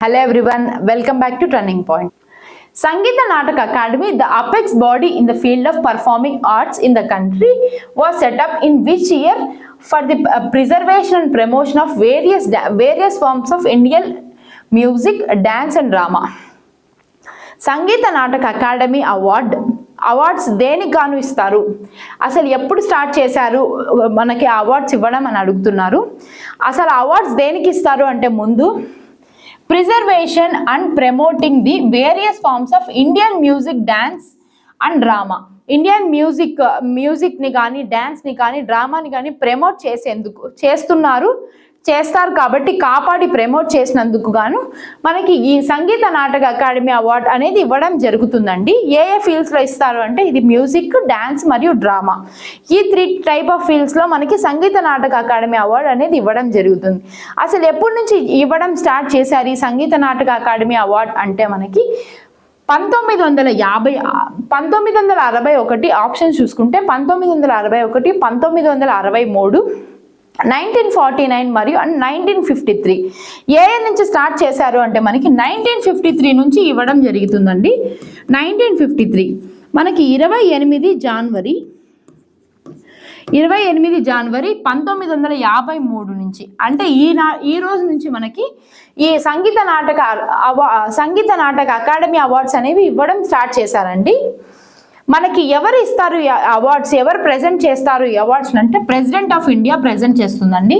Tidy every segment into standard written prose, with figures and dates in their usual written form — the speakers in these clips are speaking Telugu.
Hello everyone, welcome back to Turning Point. Sangeeta Nataka Academy, the apex body in the field of performing arts in the country, was set up in which year for the preservation and promotion of various forms of Indian music, dance and drama. Sangeet Natak academy awards దేనికి గాను ఇస్తారు, అసలు ఎప్పుడు స్టార్ట్ చేశారు మనకి అవార్డ్స్ ఇవ్వడం అని అడుగుతున్నారు. అసలు అవార్డ్స్ దేనికి ఇస్తారు అంటే ముందు preservation and promoting the various forms of Indian music, dance and drama. Indian మ్యూజిక్ని కానీ, డ్యాన్స్ని కానీ, డ్రామాని కానీ ప్రమోట్ చేస్తారు కాబట్టి కాపాడి ప్రమోట్ చేసినందుకు గాను మనకి ఈ సంగీత నాటక అకాడమీ అవార్డు అనేది ఇవ్వడం జరుగుతుందండి. ఏ ఫీల్డ్స్లో ఇస్తారు అంటే ఇది మ్యూజిక్, డాన్స్ మరియు డ్రామా. ఈ 3 టైప్ ఆఫ్ ఫీల్డ్స్లో మనకి సంగీత నాటక అకాడమీ అవార్డు అనేది ఇవ్వడం జరుగుతుంది. అసలు ఎప్పటి నుంచి ఇవ్వడం స్టార్ట్ చేశారు ఈ సంగీత నాటక అకాడమీ అవార్డు అంటే మనకి 1961 ఆప్షన్ చూసుకుంటే 1961, 1963, 1949 మరియు 1953. ఏ నుంచి స్టార్ట్ చేశారు అంటే మనకి 1953 నుంచి ఇవ్వడం జరుగుతుందండి. 1953 మనకి 28 జనవరి 1953 నుంచి, అంటే ఈ రోజు నుంచి మనకి ఈ సంగీత నాటక అకాడమీ అవార్డ్స్ అనేవి ఇవ్వడం స్టార్ట్ చేశారండి. మనకి ఎవరు ఇస్తారు అవార్డ్స్, ఎవరు ప్రెజెంట్ చేస్తారు ఈ అవార్డ్స్ అంటే ప్రెసిడెంట్ ఆఫ్ ఇండియా ప్రెజెంట్ చేస్తుందండి.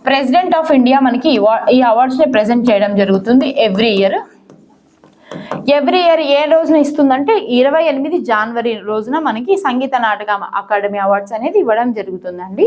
ప్రెసిడెంట్ ఆఫ్ ఇండియా మనకి ఈ అవార్డ్స్ని ప్రెజెంట్ చేయడం జరుగుతుంది ఎవ్రీ ఇయర్. ఏ రోజున ఇస్తుందంటే 28 జనవరి రోజున మనకి సంగీత నాటక అకాడమీ అవార్డ్స్ అనేది ఇవ్వడం జరుగుతుందండి.